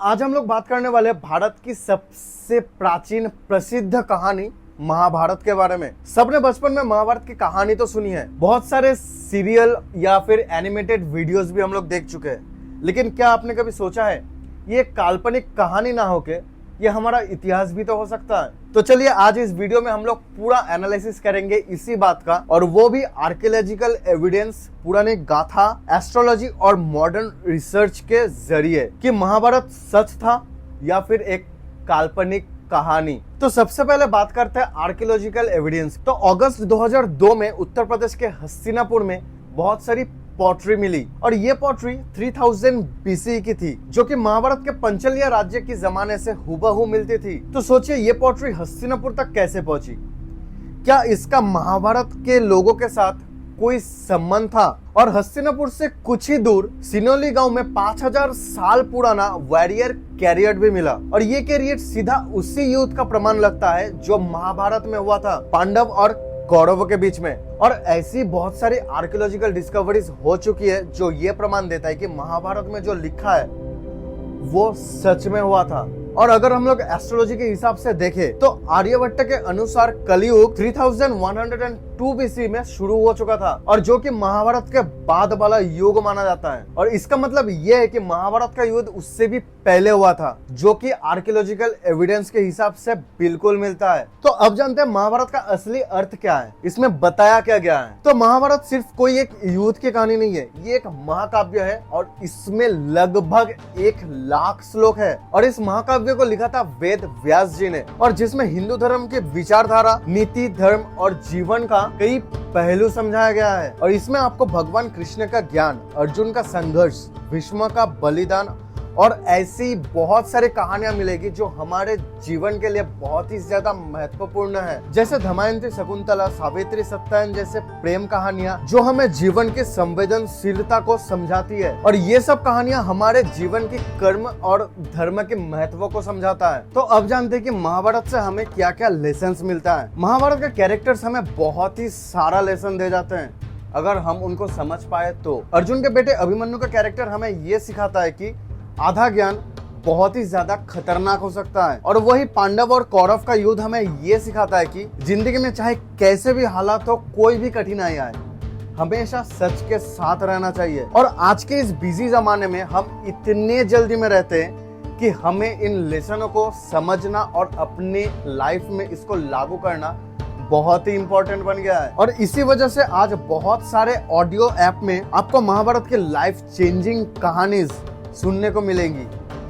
आज हम लोग बात करने वाले हैं भारत की सबसे प्राचीन प्रसिद्ध कहानी महाभारत के बारे में। सबने बचपन में महाभारत की कहानी तो सुनी है, बहुत सारे सीरियल या फिर एनिमेटेड वीडियोस भी हम लोग देख चुके हैं, लेकिन क्या आपने कभी सोचा है ये एक काल्पनिक कहानी ना होके ये हमारा इतिहास भी तो हो सकता है। तो चलिए आज इस वीडियो में हम लोग पूरा एनालिसिस करेंगे इसी बात का, और वो भी आर्कियोलॉजिकल एविडेंस, पुरानी गाथा, एस्ट्रोलॉजी और मॉडर्न रिसर्च के जरिए कि महाभारत सच था या फिर एक काल्पनिक कहानी। तो सबसे पहले बात करते हैं आर्कियोलॉजिकल एविडेंस। तो अगस्त 2002 में उत्तर प्रदेश के हस्तिनापुर में बहुत सारी पॉटरी मिली, और ये पॉटरी 3000 BCE की थी, जो कि महाभारत के पंचलिया राज्य की जमाने से हुबहू मिलती थी। तो सोचिए ये पॉटरी हस्तिनापुर तक कैसे पहुंची? क्या इसका महाभारत के लोगों के साथ कोई संबंध था? और हस्तिनापुर से कुछ ही दूर सिनोली गांव में 5000 साल पुराना वॉरियर कैरियट भी मिला, और ये कैरियट सीधा उसी युद्ध का प्रमाण लगता है जो महाभारत में हुआ था पांडव और कौरवों के बीच में। और ऐसी बहुत सारी आर्कियोलॉजिकल डिस्कवरीज हो चुकी है जो ये प्रमाण देता है कि महाभारत में जो लिखा है वो सच में हुआ था। और अगर हम लोग एस्ट्रोलॉजी के हिसाब से देखें तो आर्यभट्ट के अनुसार कलयुग 3102 BC में शुरू हो चुका था, और जो कि महाभारत के बाद वाला युग माना जाता है। और इसका मतलब ये है कि महाभारत का युद्ध उससे भी पहले हुआ था, जो कि आर्कियोलॉजिकल एविडेंस के हिसाब से बिल्कुल मिलता है। तो अब जानते हैं महाभारत का असली अर्थ क्या है, इसमें बताया क्या गया है। तो महाभारत सिर्फ कोई एक युद्ध की कहानी नहीं है, ये एक महाकाव्य है, और इसमें लगभग 1,00,000 श्लोक है। और इस महाकाव्य को लिखा था वेद व्यास जी ने, और जिसमें हिंदू धर्म की विचारधारा, नीति, धर्म और जीवन का कई पहलू समझाया गया है। और इसमें आपको भगवान कृष्ण का ज्ञान, अर्जुन का संघर्ष, भीष्म का बलिदान और ऐसी बहुत सारी कहानियां मिलेगी जो हमारे जीवन के लिए बहुत ही ज्यादा महत्वपूर्ण है। जैसे दमयंती, शकुंतला, सावित्री, सत्यवान जैसे प्रेम कहानियां जो हमें जीवन की संवेदनशीलता को समझाती है। और ये सब कहानियां हमारे जीवन की कर्म और धर्म के महत्व को समझाता है। तो अब जानते हैं कि महाभारत से हमें क्या क्या लेसन मिलता है। महाभारत के कैरेक्टर्स हमें बहुत ही सारा लेसन दे जाते हैं अगर हम उनको समझ पाए तो। अर्जुन के बेटे अभिमन्यु का कैरेक्टर हमें ये सिखाता है कि आधा ज्ञान बहुत ही ज्यादा खतरनाक हो सकता है। और वही पांडव और कौरव का युद्ध हमें ये सिखाता है कि जिंदगी में चाहे कैसे भी हालात हो, कोई भी कठिनाई आए, हमेशा सच के साथ रहना चाहिए। और आज के इस बिजी जमाने में हम इतने जल्दी में रहते हैं कि हमें इन लेसनों को समझना और अपनी लाइफ में इसको लागू करना बहुत ही इंपॉर्टेंट बन गया है। और इसी वजह से आज बहुत सारे ऑडियो ऐप में आपको महाभारत की लाइफ चेंजिंग कहानीज सुनने को मिलेंगी,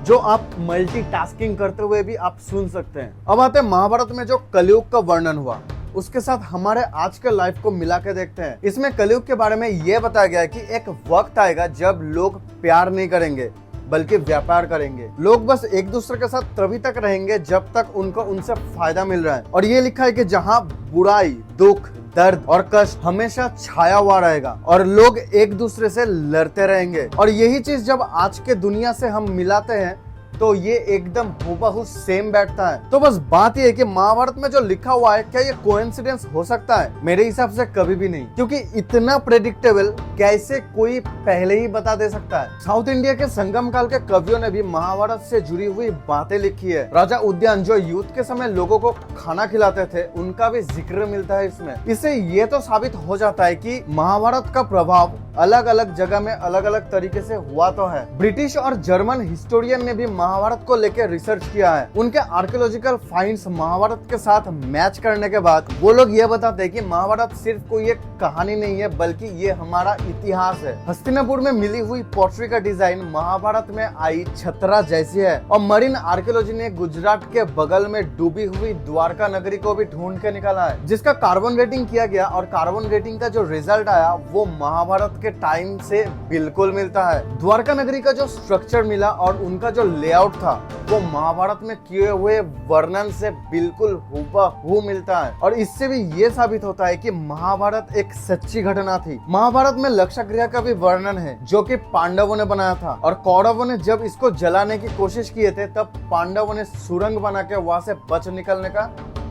जो आप मल्टीटास्किंग करते हुए भी आप सुन सकते हैं। अब आते हैं महाभारत में जो कलयुग का वर्णन हुआ उसके साथ हमारे आज के लाइफ को मिला के देखते हैं। इसमें कलयुग के बारे में यह बताया गया है कि एक वक्त आएगा जब लोग प्यार नहीं करेंगे बल्कि व्यापार करेंगे। लोग बस एक दूसरे के साथ तभी तक रहेंगे जब तक उनको उनसे फायदा मिल रहा है। और ये लिखा है कि जहाँ बुराई, दुख, दर्द और कष्ट हमेशा छाया हुआ रहेगा और लोग एक दूसरे से लड़ते रहेंगे। और यही चीज जब आज के दुनिया से हम मिलाते हैं तो ये एकदम हुबहू सेम बैठता है। तो बस बात ये है कि महाभारत में जो लिखा हुआ है क्या ये कोइंसिडेंस हो सकता है? मेरे हिसाब से कभी भी नहीं, क्योंकि इतना प्रेडिक्टेबल कैसे कोई पहले ही बता दे सकता है। साउथ इंडिया के संगम काल के कवियों ने भी महाभारत से जुड़ी हुई बातें लिखी है। राजा उद्यान जो युद्ध के समय लोगों को खाना खिलाते थे, उनका भी जिक्र मिलता है इसमें। इससे ये तो साबित हो जाता है कि महाभारत का प्रभाव अलग अलग जगह में अलग अलग तरीके से हुआ तो है। ब्रिटिश और जर्मन हिस्टोरियन ने भी महाभारत को लेकर रिसर्च किया है। उनके आर्कियोलॉजिकल फाइंड्स महाभारत के साथ मैच करने के बाद वो लोग ये बताते हैं कि महाभारत सिर्फ कोई एक कहानी नहीं है बल्कि ये हमारा इतिहास है। हस्तिनापुर में मिली हुई पॉटरी का डिजाइन महाभारत में आई छतरा जैसी है। और मरीन आर्कियोलॉजी ने गुजरात के बगल में डूबी हुई द्वारका नगरी को भी ढूंढ के निकाला है, जिसका कार्बन रेटिंग किया गया। और कार्बन रेटिंग का जो रिजल्ट आया वो महाभारत के टाइम से बिल्कुल मिलता है। द्वारका नगरी का जो स्ट्रक्चर मिला और उनका जो लेआउट था वो महाभारत में किए हुए वर्णन से बिल्कुल हूबहू मिलता है। और इससे भी ये साबित होता है कि महाभारत एक सच्ची घटना थी। महाभारत में लक्षगृह का भी वर्णन है जो कि पांडवों ने बनाया था। और कौरवों ने जब इसको जलाने की कोशिश किए थे तब पांडवों ने सुरंग बना के वहां से बच निकलने का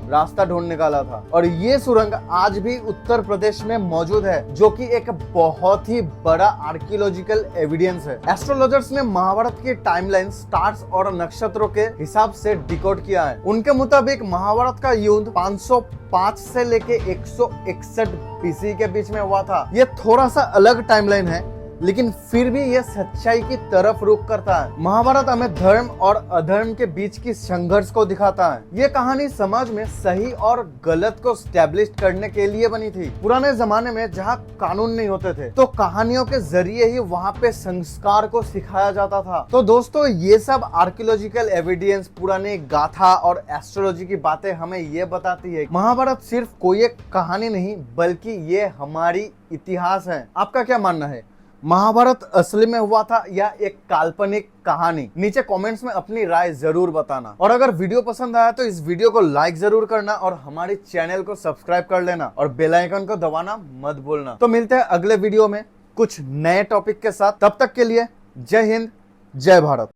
रास्ता ढूंढ निकाला था। और ये सुरंग आज भी उत्तर प्रदेश में मौजूद है, जो कि एक बहुत ही बड़ा आर्कियोलॉजिकल एविडेंस है। एस्ट्रोलॉजर्स ने महाभारत की टाइमलाइन स्टार्स और नक्षत्रों के हिसाब से डिकोड किया है। उनके मुताबिक महाभारत का युद्ध 505 से लेके 161 बीसी के बीच में हुआ था। ये थोड़ा सा अलग टाइमलाइन है, लेकिन फिर भी यह सच्चाई की तरफ रुख करता है। महाभारत हमें धर्म और अधर्म के बीच की संघर्ष को दिखाता है। ये कहानी समाज में सही और गलत को स्टैब्लिश करने के लिए बनी थी। पुराने जमाने में जहाँ कानून नहीं होते थे, तो कहानियों के जरिए ही वहाँ पे संस्कार को सिखाया जाता था। तो दोस्तों, ये सब आर्कियोलॉजिकल एविडेंस, पुरानी गाथा और एस्ट्रोलॉजी की बातें हमें ये बताती है महाभारत सिर्फ कोई एक कहानी नहीं, बल्कि ये हमारी इतिहास है। आपका क्या मानना है? महाभारत असली में हुआ था या एक काल्पनिक कहानी? नीचे कमेंट्स में अपनी राय जरूर बताना। और अगर वीडियो पसंद आया तो इस वीडियो को लाइक जरूर करना और हमारे चैनल को सब्सक्राइब कर लेना और बेल आइकन को दबाना मत भूलना। तो मिलते हैं अगले वीडियो में कुछ नए टॉपिक के साथ। तब तक के लिए जय हिंद, जय भारत।